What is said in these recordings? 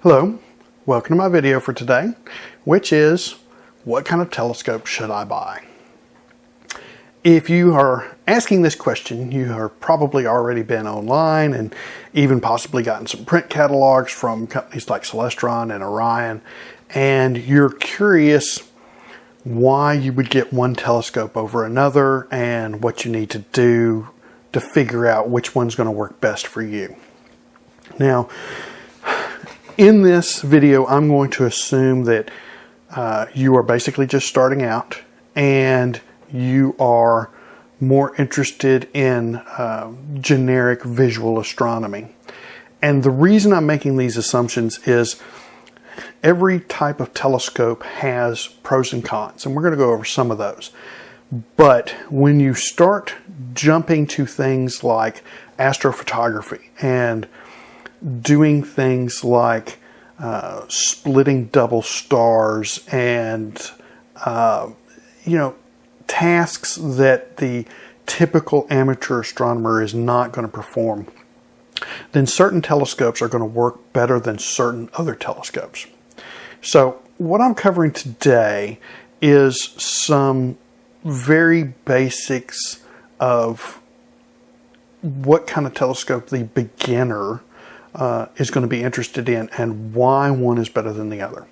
Hello, welcome to my video for today, which is what kind of telescope should I buy? If you are asking this question, you have probably already been online and even possibly gotten some print catalogs from companies like Celestron and Orion, and you're curious why you would get one telescope over another and what you need to do to figure out which one's going to work best for you. Now, in this video, I'm going to assume that you are basically just starting out and you are more interested in generic visual astronomy. And the reason I'm making these assumptions is every type of telescope has pros and cons, and we're going to go over some of those. But when you start jumping to things like astrophotography and doing things like splitting double stars and tasks that the typical amateur astronomer is not going to perform, then certain telescopes are going to work better than certain other telescopes. So what I'm covering today is some very basics of what kind of telescope the beginner is going to be interested in and why one is better than the other.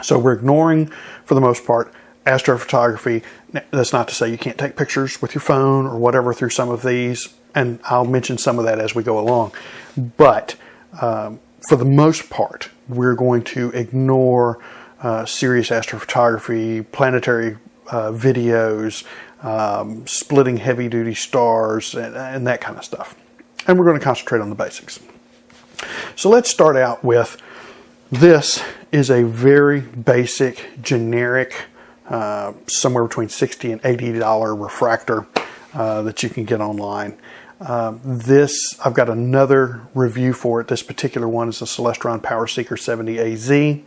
So we're ignoring, for the most part, astrophotography. That's not to say you can't take pictures with your phone or whatever through some of these, and I'll mention some of that as we go along. But for the most part, we're going to ignore serious astrophotography, planetary videos, splitting heavy-duty stars, and that kind of stuff. And we're going to concentrate on the basics. So let's start out with, this is a very basic, generic, somewhere between $60 and $80 refractor that you can get online. I've got another review for it. This particular one is a Celestron Power Seeker 70AZ.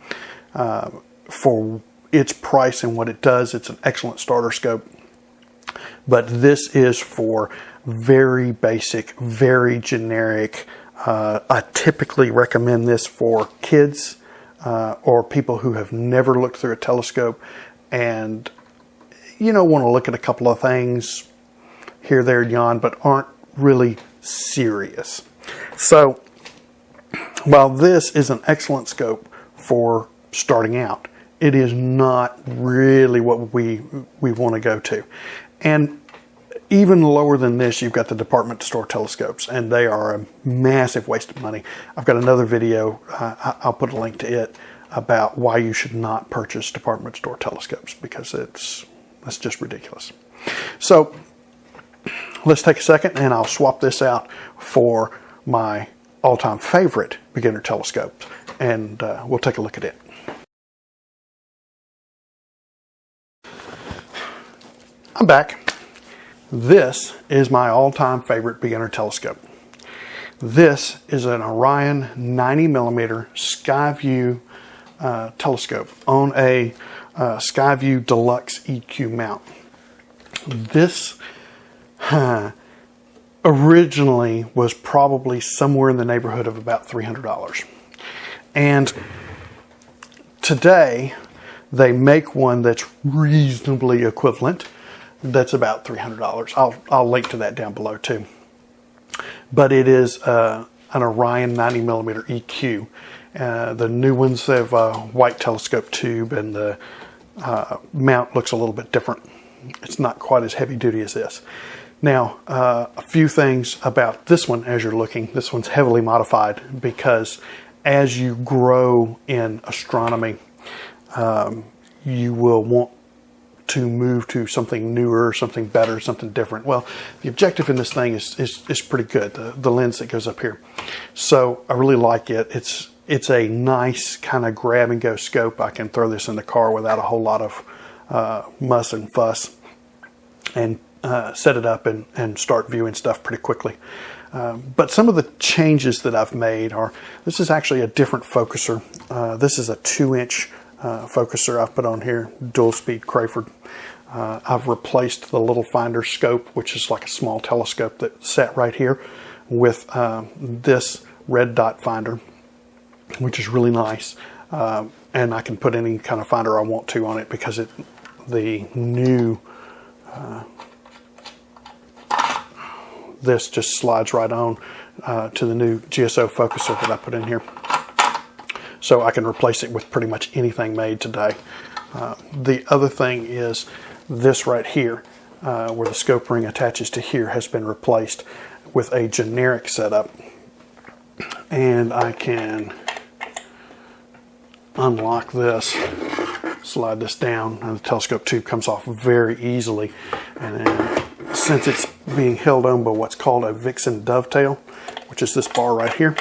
For its price and what it does, it's an excellent starter scope. But this is for very basic, very generic. I typically recommend this for kids or people who have never looked through a telescope and want to look at a couple of things here, there, and yon, but aren't really serious. So while this is an excellent scope for starting out, it is not really what we want to go to. And even lower than this, you've got the department store telescopes, and they are a massive waste of money. I've got another video, I'll put a link to it, about why you should not purchase department store telescopes, because that's just ridiculous. So let's take a second and I'll swap this out for my all-time favorite beginner telescope, and we'll take a look at it. I'm back. This is my all-time favorite beginner telescope. This is an Orion 90mm Skyview telescope on a Skyview Deluxe EQ mount. This originally was probably somewhere in the neighborhood of about $300. And today they make one that's reasonably equivalent. That's about $300. I'll link to that down below too. But it is an Orion 90mm EQ. The new ones have a white telescope tube, and the mount looks a little bit different. It's not quite as heavy duty as this. Now, a few things about this one as you're looking. This one's heavily modified because as you grow in astronomy, you will want to move to something newer, something better, something different. Well, the objective in this thing is pretty good, the lens that goes up here. So I really like it. It's a nice kind of grab and go scope. I can throw this in the car without a whole lot of muss and fuss and set it up and start viewing stuff pretty quickly. But some of the changes that I've made are, this is actually a different focuser. This is a 2-inch focuser I've put on here, dual speed Crayford. I've replaced the little finder scope, which is like a small telescope that sat right here, with this red dot finder. which is really nice. And I can put any kind of finder I want to on it because the new this just slides right on to the new GSO focuser that I put in here. So I can replace it with pretty much anything made today. The other thing is this right here, where the scope ring attaches to here, has been replaced with a generic setup. And I can unlock this, slide this down, and the telescope tube comes off very easily. And then, since it's being held on by what's called a Vixen dovetail, which is this bar right here,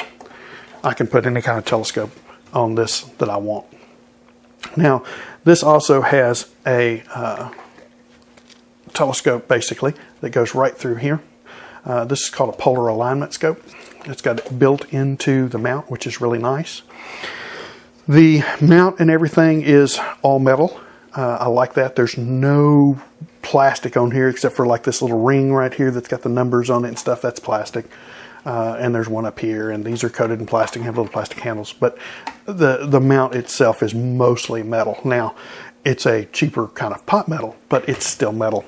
I can put any kind of telescope on this that I want. Now, this also has a telescope basically that goes right through here. This is called a polar alignment scope. It's got it built into the mount, which is really nice. The mount and everything is all metal. I like that. There's no plastic on here except for like this little ring right here that's got the numbers on it and stuff. That's plastic. And there's one up here, and these are coated in plastic and have little plastic handles. But the mount itself is mostly metal. Now, it's a cheaper kind of pot metal, but it's still metal.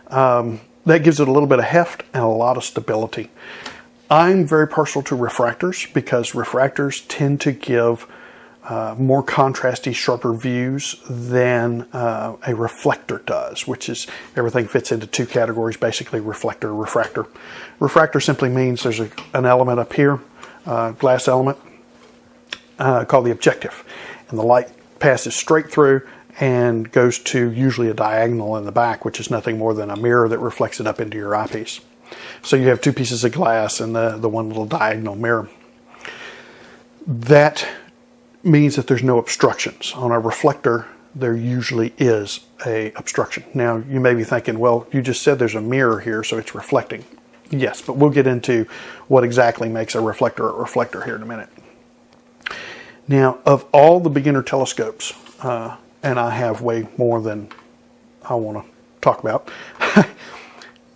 That gives it a little bit of heft and a lot of stability. I'm very partial to refractors because refractors tend to give more contrasty, sharper views than a reflector does, which is everything fits into two categories, basically reflector, refractor. Refractor simply means there's an element up here, glass element, called the objective. And the light passes straight through and goes to usually a diagonal in the back, which is nothing more than a mirror that reflects it up into your eyepiece. So you have two pieces of glass and the one little diagonal mirror. That means that there's no obstructions. On a reflector, there usually is a obstruction. Now, you may be thinking, well, you just said there's a mirror here, so it's reflecting. Yes, but we'll get into what exactly makes a reflector here in a minute. Now, of all the beginner telescopes, and I have way more than I want to talk about,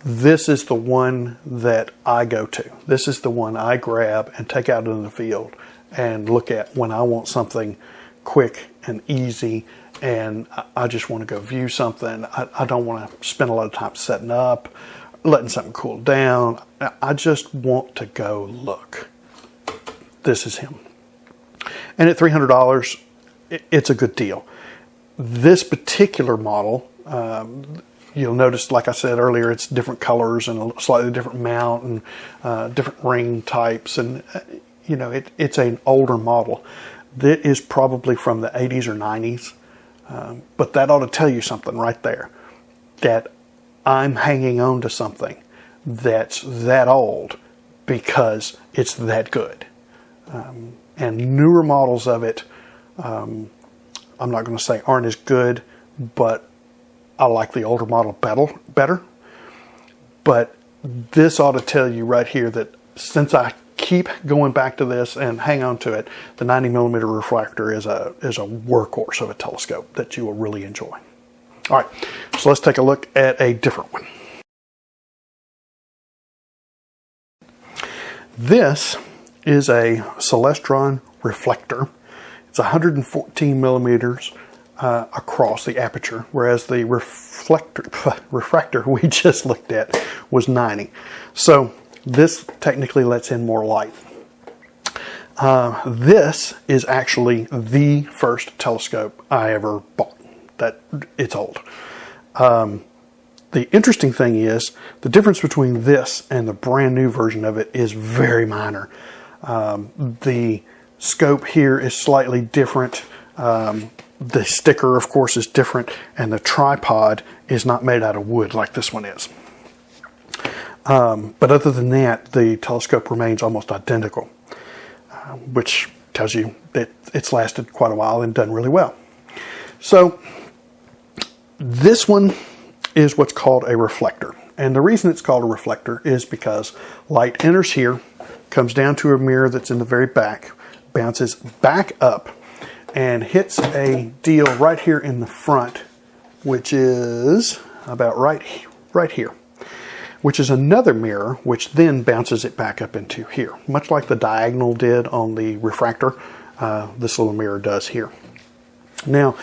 this is the one that I go to. This is the one I grab and take out into the field and look at when I want something quick and easy, and I just want to go view something. I don't want to spend a lot of time setting up, letting something cool down. I just want to go look. This is him. And at $300, it's a good deal. This particular model, you'll notice, like I said earlier, it's different colors and a slightly different mount and different ring types, and you know, it's an older model that is probably from the 80s or 90s, but that ought to tell you something right there, that I'm hanging on to something that's that old because it's that good. And newer models of it, I'm not going to say aren't as good, but I like the older model better. But this ought to tell you right here that since I keep going back to this and hang on to it, the 90mm refractor is a workhorse of a telescope that you will really enjoy. All right, so let's take a look at a different one. This is a Celestron reflector. It's 114 millimeters across the aperture, whereas the refractor we just looked at was 90. So this technically lets in more light. This is actually the first telescope I ever bought. That it's old. The interesting thing is the difference between this and the brand new version of it is very minor. The scope here is slightly different. The sticker, of course, is different, and the tripod is not made out of wood like this one is. But other than that, the telescope remains almost identical, which tells you that it's lasted quite a while and done really well. So this one is what's called a reflector. And the reason it's called a reflector is because light enters here, comes down to a mirror that's in the very back, bounces back up, and hits a deal right here in the front, which is about right here. which is another mirror, which then bounces it back up into here. Much like the diagonal did on the refractor, this little mirror does here. Now,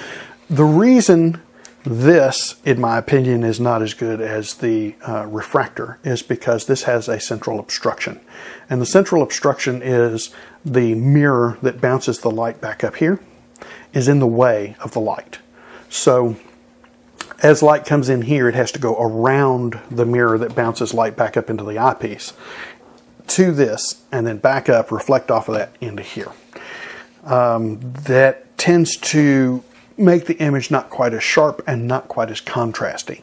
the reason this, in my opinion, is not as good as the refractor is because this has a central obstruction. And the central obstruction is the mirror that bounces the light back up here is in the way of the light. So as light comes in here, it has to go around the mirror that bounces light back up into the eyepiece to this, and then back up, reflect off of that into here. That tends to make the image not quite as sharp and not quite as contrasty.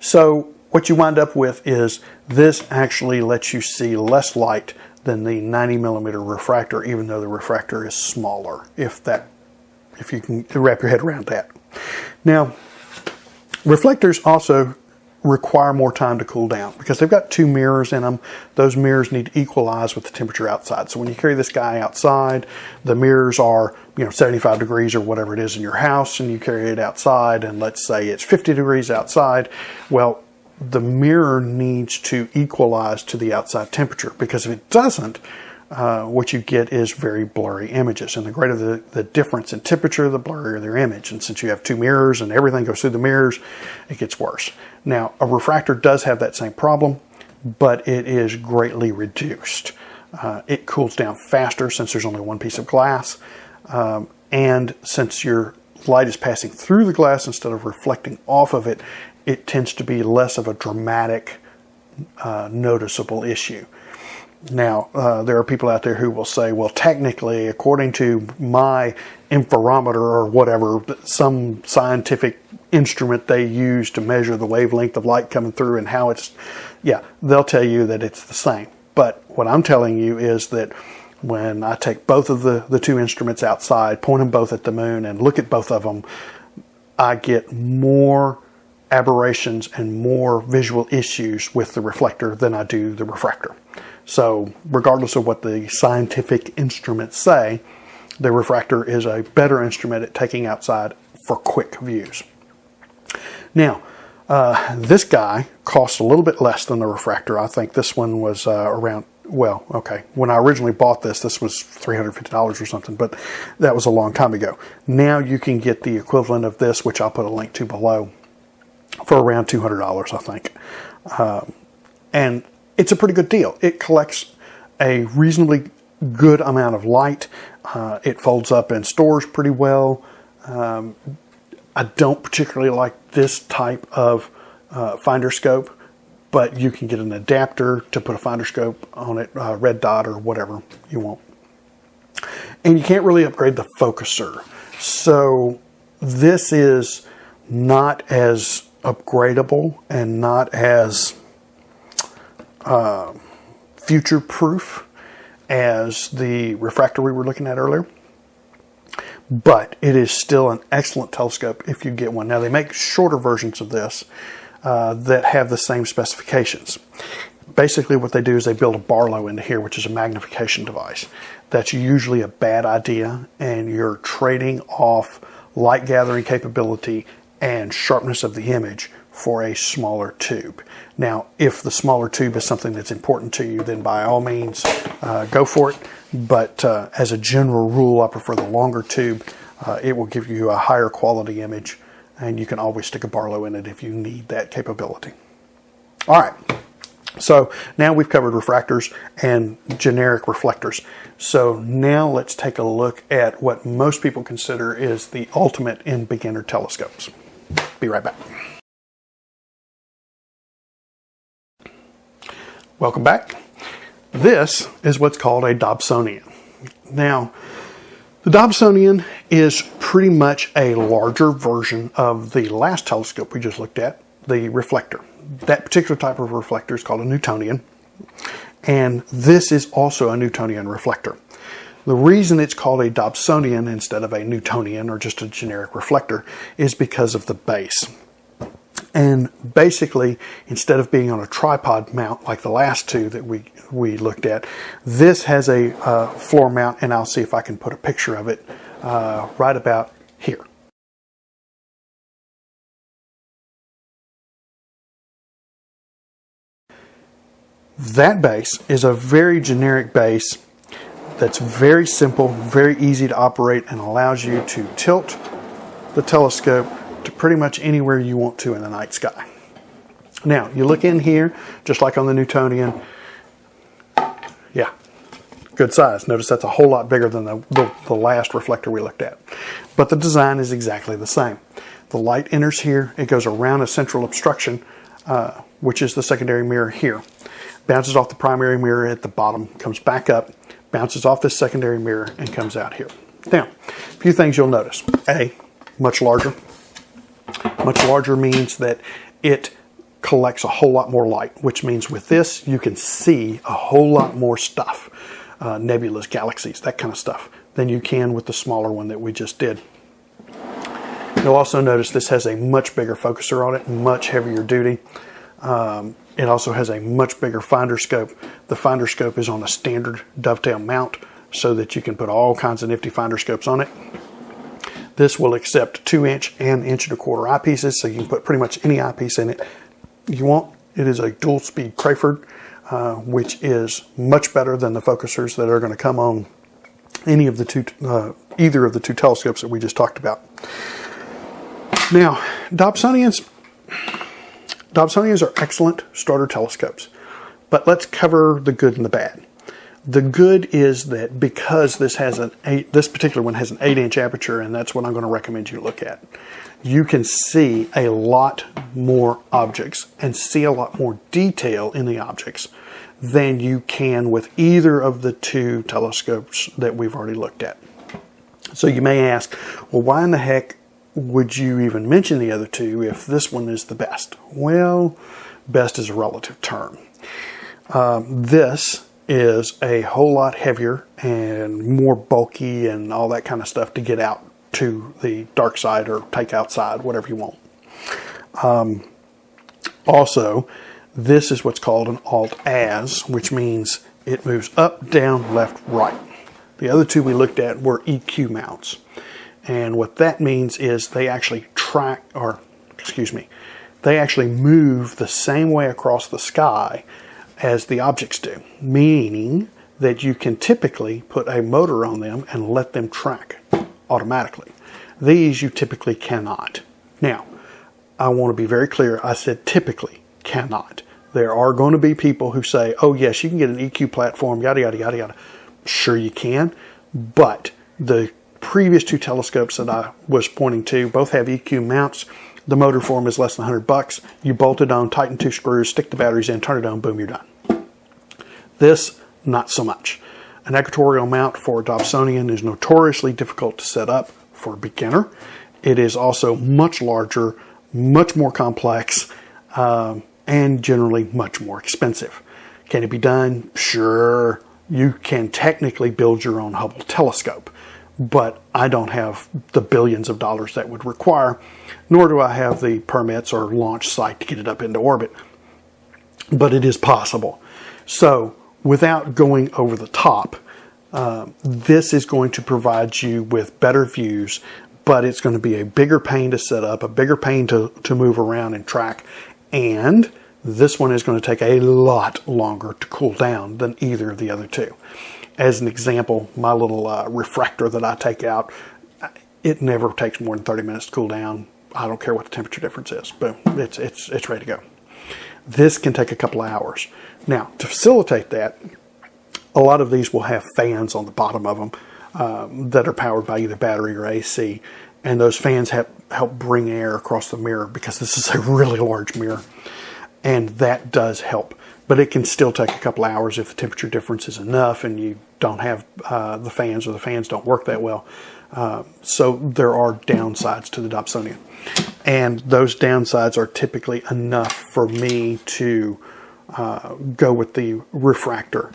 So what you wind up with is this actually lets you see less light than the 90mm refractor, even though the refractor is smaller, if you can wrap your head around that. Now, reflectors also require more time to cool down because they've got two mirrors in them. Those mirrors need to equalize with the temperature outside. So when you carry this guy outside, the mirrors are 75 degrees or whatever it is in your house, and you carry it outside, and let's say it's 50 degrees outside. Well, the mirror needs to equalize to the outside temperature, because if it doesn't, what you get is very blurry images. And the greater the difference in temperature, the blurrier their image. And since you have two mirrors and everything goes through the mirrors, it gets worse. Now, a refractor does have that same problem, but it is greatly reduced. It cools down faster since there's only one piece of glass. And since your light is passing through the glass instead of reflecting off of it, it tends to be less of a dramatic, noticeable issue. Now, there are people out there who will say, well, technically, according to my interferometer or whatever, some scientific instrument they use to measure the wavelength of light coming through and how it's, they'll tell you that it's the same. But what I'm telling you is that when I take both of the two instruments outside, point them both at the moon, and look at both of them, I get more aberrations and more visual issues with the reflector than I do the refractor. So regardless of what the scientific instruments say, the refractor is a better instrument at taking outside for quick views. Now, this guy costs a little bit less than the refractor. I think this one was around, well, okay, when I originally bought this was $350 or something, but that was a long time ago. Now you can get the equivalent of this, which I'll put a link to below, for around $200, I think. And it's a pretty good deal. It collects a reasonably good amount of light. It folds up and stores pretty well. I don't particularly like this type of finder scope, but you can get an adapter to put a finder scope on it, red dot or whatever you want. And you can't really upgrade the focuser. So this is not as upgradable and not as future-proof as the refractor we were looking at earlier, but it is still an excellent telescope if you get one. Now, they make shorter versions of this that have the same specifications. Basically what they do is they build a Barlow into here, which is a magnification device. That's usually a bad idea, and you're trading off light gathering capability and sharpness of the image for a smaller tube. Now, if the smaller tube is something that's important to you, then by all means go for it. But as a general rule, I prefer the longer tube. It will give you a higher quality image, and you can always stick a Barlow in it if you need that capability. All right, so now we've covered refractors and generic reflectors. So now let's take a look at what most people consider is the ultimate in beginner telescopes. Be right back. Welcome back. This is what's called a Dobsonian. Now, the Dobsonian is pretty much a larger version of the last telescope we just looked at, the reflector. That particular type of reflector is called a Newtonian, and this is also a Newtonian reflector. The reason it's called a Dobsonian instead of a Newtonian or just a generic reflector is because of the base. And basically, instead of being on a tripod mount like the last two that we looked at, this has a floor mount, and I'll see if I can put a picture of it right about here. That base is a very generic base that's very simple, very easy to operate, and allows you to tilt the telescope to pretty much anywhere you want to in the night sky. Now, you look in here, just like on the Newtonian. Yeah, good size. Notice that's a whole lot bigger than the last reflector we looked at. But the design is exactly the same. The light enters here. It goes around a central obstruction, which is the secondary mirror here. Bounces off the primary mirror at the bottom, comes back up, bounces off this secondary mirror, and comes out here. Now, a few things you'll notice. A, much larger. Much larger means that it collects a whole lot more light, which means with this you can see a whole lot more stuff, nebulas, galaxies, that kind of stuff, than you can with the smaller one that we just did. You'll also notice this has a much bigger focuser on it, much heavier duty. It also has a much bigger finder scope. The finder scope is on a standard dovetail mount so that you can put all kinds of nifty finder scopes on it. This will accept 2-inch and 1.25-inch eyepieces, so you can put pretty much any eyepiece in it you want. It is a dual speed Crayford, which is much better than the focusers that are going to come on any of the either of the two telescopes that we just talked about. Now, Dobsonians are excellent starter telescopes, but let's cover the good and the bad. The good is that because this particular one has an 8-inch aperture, and that's what I'm going to recommend you look at, you can see a lot more objects and see a lot more detail in the objects than you can with either of the two telescopes that we've already looked at. So you may ask, well, why in the heck would you even mention the other two if this one is the best? Well, best is a relative term. This is a whole lot heavier and more bulky and all that kind of stuff to get out to the dark side or take outside, whatever you want. Also, this is what's called an alt-as, which means it moves up, down, left, right. The other two we looked at were EQ mounts. And what that means is they actually they actually move the same way across the sky as the objects do, meaning that you can typically put a motor on them and let them track automatically. These you typically cannot. Now, I want to be very clear. I said typically cannot. There are going to be people who say, oh yes, you can get an EQ platform, yada, yada, yada, yada. Sure you can, but the previous two telescopes that I was pointing to both have EQ mounts. The motor form is less than $100. You bolt it on, tighten 2 screws, stick the batteries in, turn it on, boom, you're done. This, not so much. An equatorial mount for a Dobsonian is notoriously difficult to set up for a beginner. It is also much larger, much more complex, and generally much more expensive. Can it be done? Sure. You can technically build your own Hubble telescope, but I don't have the billions of dollars that would require, nor do I have the permits or launch site to get it up into orbit. But it is possible. So, without going over the top, this is going to provide you with better views, but it's going to be a bigger pain to set up, a bigger pain to move around and track, and this one is going to take a lot longer to cool down than either of the other two. As an example, my little refractor that I take out, it never takes more than 30 minutes to cool down. I don't care what the temperature difference is, but it's ready to go. This can take a couple of hours. Now, to facilitate that, a lot of these will have fans on the bottom of them that are powered by either battery or AC, and those fans help bring air across the mirror because this is a really large mirror, and that does help. But it can still take a couple hours if the temperature difference is enough and you don't have the fans, or the fans don't work that well. So there are downsides to the Dobsonian. And those downsides are typically enough for me to go with the refractor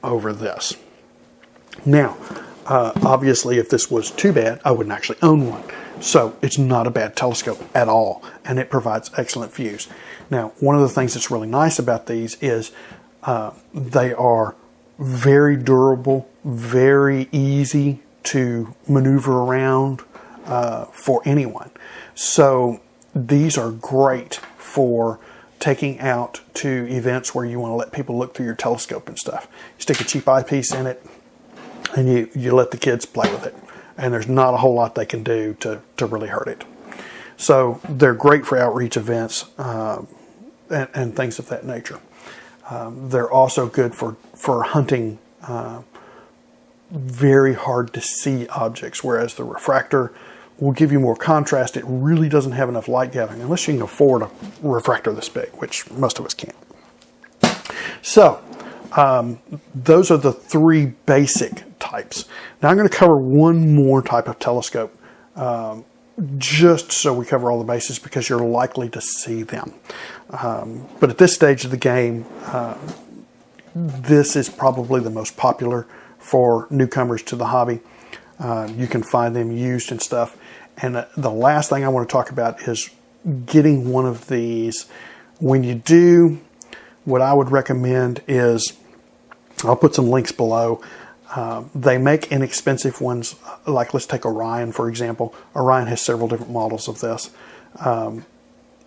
over this. Now, obviously, if this was too bad, I wouldn't actually own one. So it's not a bad telescope at all, and it provides excellent views. Now, one of the things that's really nice about these is they are very durable, very easy to maneuver around for anyone. So these are great for taking out to events where you want to let people look through your telescope and stuff. You stick a cheap eyepiece in it and you let the kids play with it. And there's not a whole lot they can do to really hurt it. So they're great for outreach events and things of that nature. They're also good for hunting very hard to see objects, whereas the refractor will give you more contrast. It really doesn't have enough light gathering unless you can afford a refractor this big, which most of us can't. So those are the three basic types. Now I'm going to cover one more type of telescope just so we cover all the bases, because you're likely to see them. But at this stage of the game, this is probably the most popular for newcomers to the hobby. You can find them used and stuff. And the last thing I want to talk about is getting one of these. When you do, what I would recommend is, I'll put some links below. They make inexpensive ones, like let's take Orion for example. Orion has several different models of this.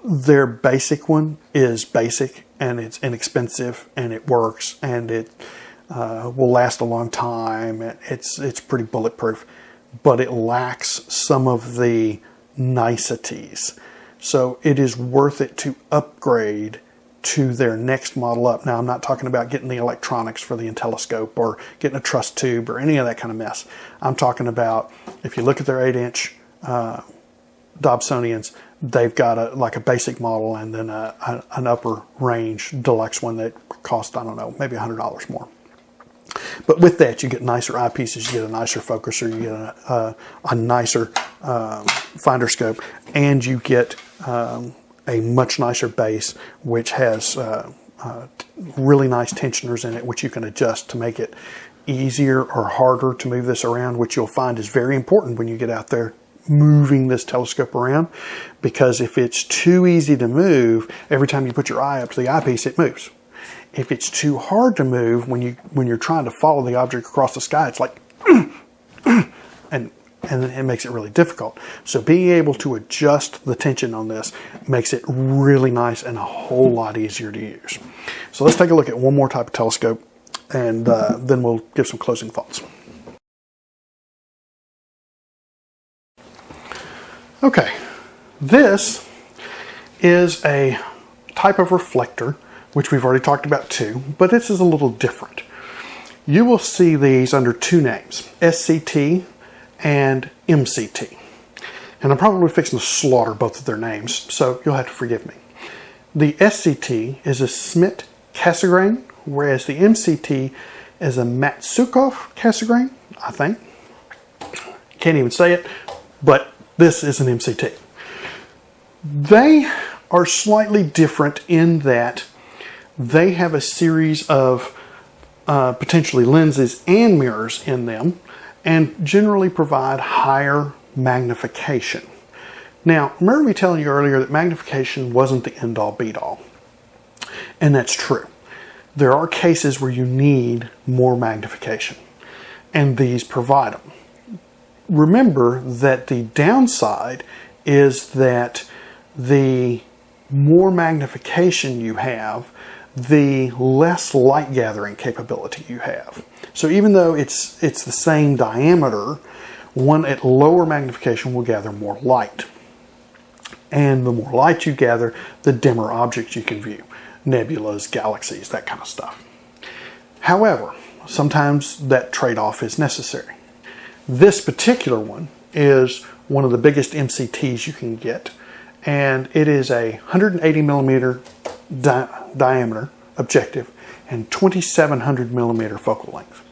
Their basic one is basic and it's inexpensive and it works and it will last a long time. It's pretty bulletproof, but it lacks some of the niceties. So it is worth it to upgrade to their next model up. Now, I'm not talking about getting the electronics for the telescope or getting a truss tube or any of that kind of mess. I'm talking about, if you look at their 8-inch Dobsonians, they've got a basic model and then an upper range deluxe one that costs, I don't know, maybe $100 more. But with that, you get nicer eyepieces, you get a nicer focuser, you get a nicer finder scope, and you get a much nicer base, which has really nice tensioners in it, which you can adjust to make it easier or harder to move this around, which you'll find is very important when you get out there moving this telescope around, because if it's too easy to move, every time you put your eye up to the eyepiece, it moves. If it's too hard to move, when you're trying to follow the object across the sky, it's like, and it makes it really difficult. So being able to adjust the tension on this makes it really nice and a whole lot easier to use. So let's take a look at one more type of telescope, and then we'll give some closing thoughts. Okay, this is a type of reflector, which we've already talked about too, but this is a little different. You will see these under two names, SCT and MCT. And I'm probably fixing to slaughter both of their names, so you'll have to forgive me. The SCT is a Schmidt Cassegrain, whereas the MCT is a Maksutov Cassegrain, I think. Can't even say it, but this is an MCT. They are slightly different in that they have a series of potentially lenses and mirrors in them, and generally provide higher magnification. Now, remember me telling you earlier that magnification wasn't the end-all be-all, and that's true. There are cases where you need more magnification, and these provide them. Remember that the downside is that the more magnification you have, the less light gathering capability you have. So even though it's the same diameter, one at lower magnification will gather more light. And the more light you gather, the dimmer objects you can view. Nebulas, galaxies, that kind of stuff. However, sometimes that trade-off is necessary. This particular one is one of the biggest MCTs you can get, and it is a 180 millimeter diameter objective and 2700 millimeter focal length.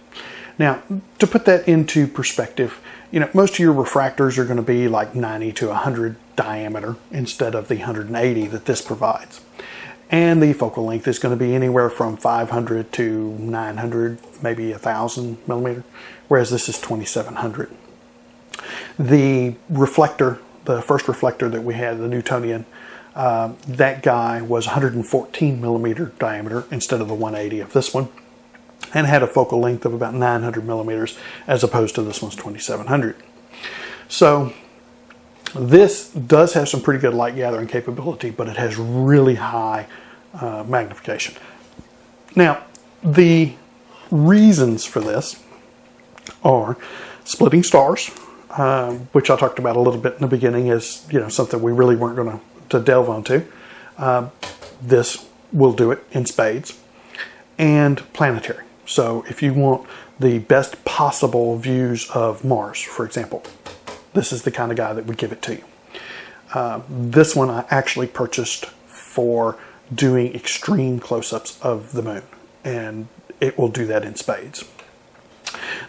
Now, to put that into perspective, most of your refractors are going to be like 90 to 100 diameter instead of the 180 that this provides. And the focal length is going to be anywhere from 500 to 900, maybe 1000 millimeter, whereas this is 2700. The reflector, the first reflector that we had, the Newtonian, that guy was 114 millimeter diameter instead of the 180 of this one, and had a focal length of about 900 millimeters as opposed to this one's 2700. So this does have some pretty good light gathering capability, but it has really high magnification. Now, the reasons for this are splitting stars, which I talked about a little bit in the beginning, is something we really weren't going to delve onto. This will do it in spades. And planetary. So if you want the best possible views of Mars, for example, this is the kind of guy that would give it to you. This one I actually purchased for doing extreme close-ups of the moon, and it will do that in spades.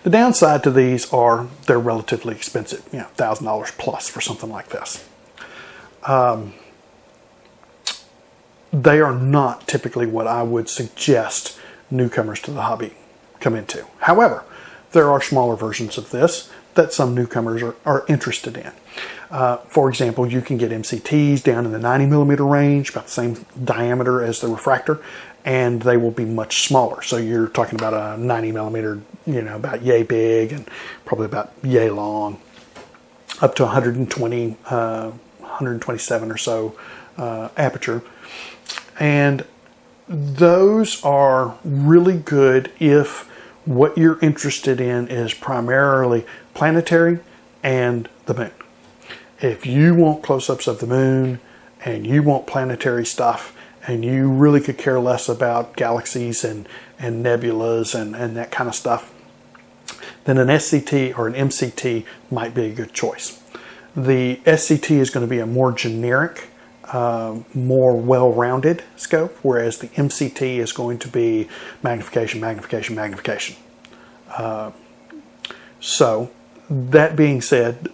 The downside to these are they're relatively expensive, $1,000 plus for something like this. They are not typically what I would suggest newcomers to the hobby come into. However, there are smaller versions of this that some newcomers are interested in. For example, you can get MCTs down in the 90 millimeter range, about the same diameter as the refractor, and they will be much smaller. So you're talking about a 90 millimeter, about yay big and probably about yay long, up to 120, 127 or so aperture. And those are really good if what you're interested in is primarily planetary and the moon. If you want close-ups of the moon and you want planetary stuff and you really could care less about galaxies and nebulas and that kind of stuff, then an SCT or an MCT might be a good choice. The SCT is going to be a more generic, more well-rounded scope, whereas the MCT is going to be magnification, magnification, magnification. So that being said,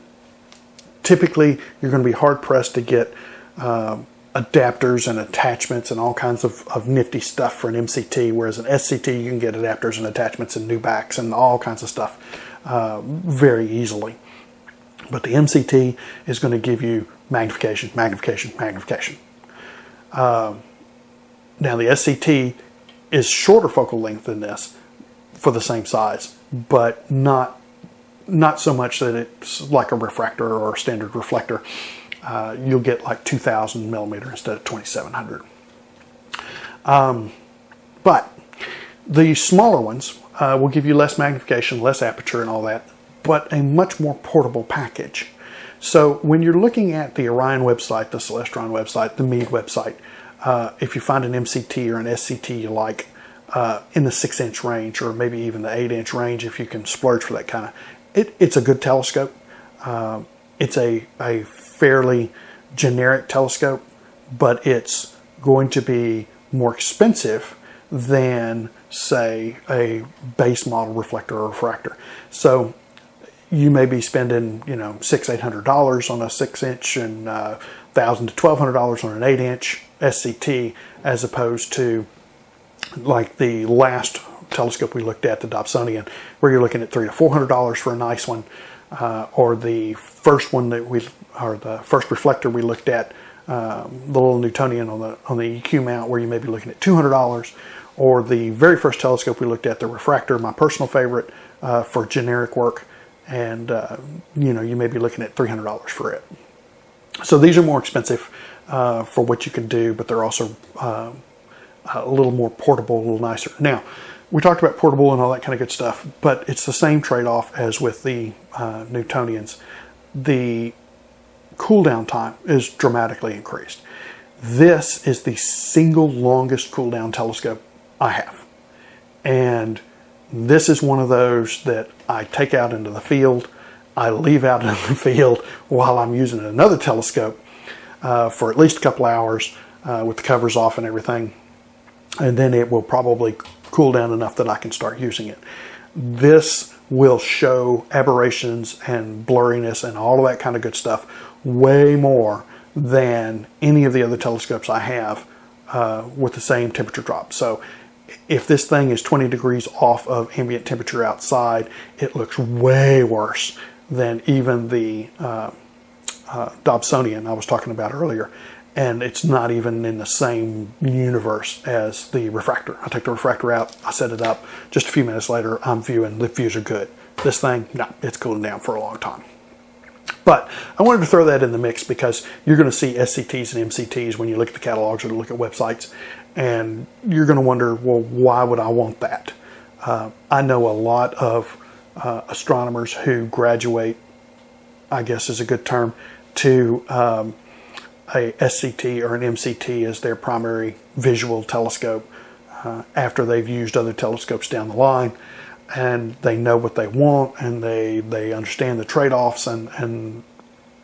typically you're going to be hard-pressed to get adapters and attachments and all kinds of nifty stuff for an MCT, whereas an SCT you can get adapters and attachments and new backs and all kinds of stuff very easily. But the MCT is going to give you magnification, magnification, magnification. Now the SCT is shorter focal length than this for the same size, but not so much that it's like a refractor or a standard reflector. You'll get like 2,000 millimeter instead of 2,700. But the smaller ones will give you less magnification, less aperture and all that, but a much more portable package. So when you're looking at the Orion website, the Celestron website, the Meade website, if you find an MCT or an SCT you like in the 6-inch range, or maybe even the 8-inch range if you can splurge for that kind of, it's a good telescope. It's a fairly generic telescope, but it's going to be more expensive than, say, a base model reflector or refractor. So you may be spending, $600-800 on a 6-inch and $1,000 to $1,200 on an 8-inch SCT, as opposed to like the last telescope we looked at, the Dobsonian, where you're looking at $300 to $400 for a nice one, or the first one the first reflector we looked at, the little Newtonian on the EQ mount, where you may be looking at $200, or the very first telescope we looked at, the refractor, my personal favorite for generic work, and you may be looking at $300 for it. So these are more expensive for what you can do, but they're also a little more portable, a little nicer. Now, we talked about portable and all that kind of good stuff, but it's the same trade-off as with the Newtonians. The cool down time is dramatically increased. This is the single longest cool down telescope I have. And this is one of those that I take out into the field, I leave out in the field while I'm using another telescope for at least a couple hours with the covers off and everything. And then it will probably cool down enough that I can start using it. This will show aberrations and blurriness and all of that kind of good stuff way more than any of the other telescopes I have with the same temperature drop. So if this thing is 20 degrees off of ambient temperature outside, it looks way worse than even the Dobsonian I was talking about earlier. And it's not even in the same universe as the refractor. I take the refractor out, I set it up, just a few minutes later, I'm viewing, the views are good. This thing, no, it's cooling down for a long time. But I wanted to throw that in the mix because you're going to see SCTs and MCTs when you look at the catalogs or look at websites. And you're going to wonder, well, why would I want that? I know a lot of astronomers who graduate, I guess is a good term, to a SCT or an MCT as their primary visual telescope after they've used other telescopes down the line, and they know what they want, and they understand the trade-offs, and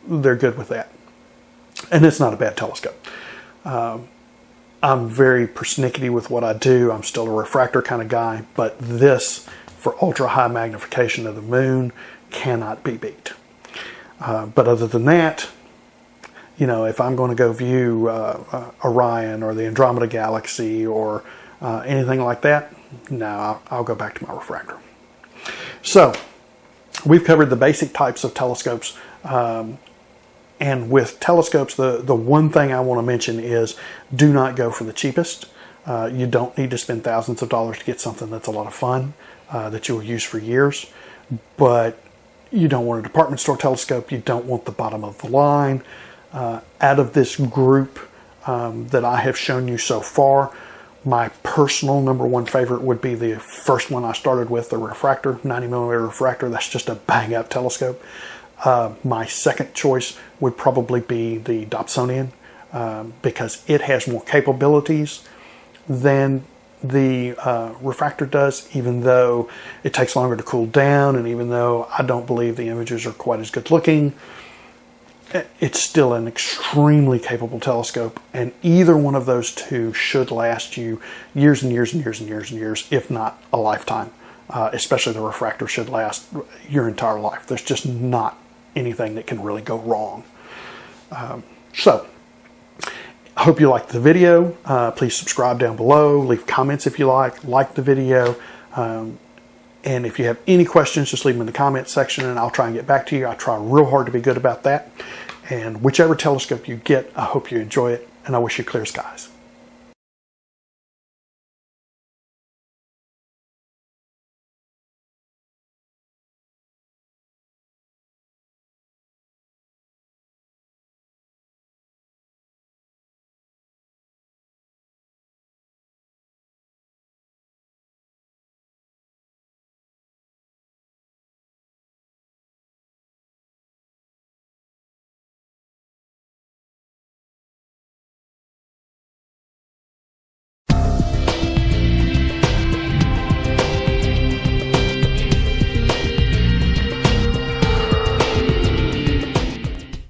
they're good with that. And it's not a bad telescope. I'm very persnickety with what I do. I'm still a refractor kind of guy, but this, for ultra high magnification of the moon, cannot be beat. But other than that, you know, if I'm going to go view Orion or the Andromeda Galaxy or anything like that, no, I'll go back to my refractor. So we've covered the basic types of telescopes. And with telescopes, the one thing I want to mention is do not go for the cheapest. You don't need to spend thousands of dollars to get something that's a lot of fun, that you will use for years. But you don't want a department store telescope. You don't want the bottom of the line. Out of this group that I have shown you so far, my personal number one favorite would be the first one I started with, the Refractor, 90mm Refractor. That's just a bang up telescope. My second choice would probably be the Dobsonian because it has more capabilities than the Refractor does, even though it takes longer to cool down, and even though I don't believe the images are quite as good looking, it's still an extremely capable telescope, and either one of those two should last you years and years and years and years and years, if not a lifetime. Especially the Refractor should last your entire life. There's just not anything that can really go wrong. So, I hope you liked the video. Please subscribe down below. Leave comments if you like the video. And if you have any questions, just leave them in the comments section and I'll try and get back to you. I try real hard to be good about that. And whichever telescope you get, I hope you enjoy it, and I wish you clear skies.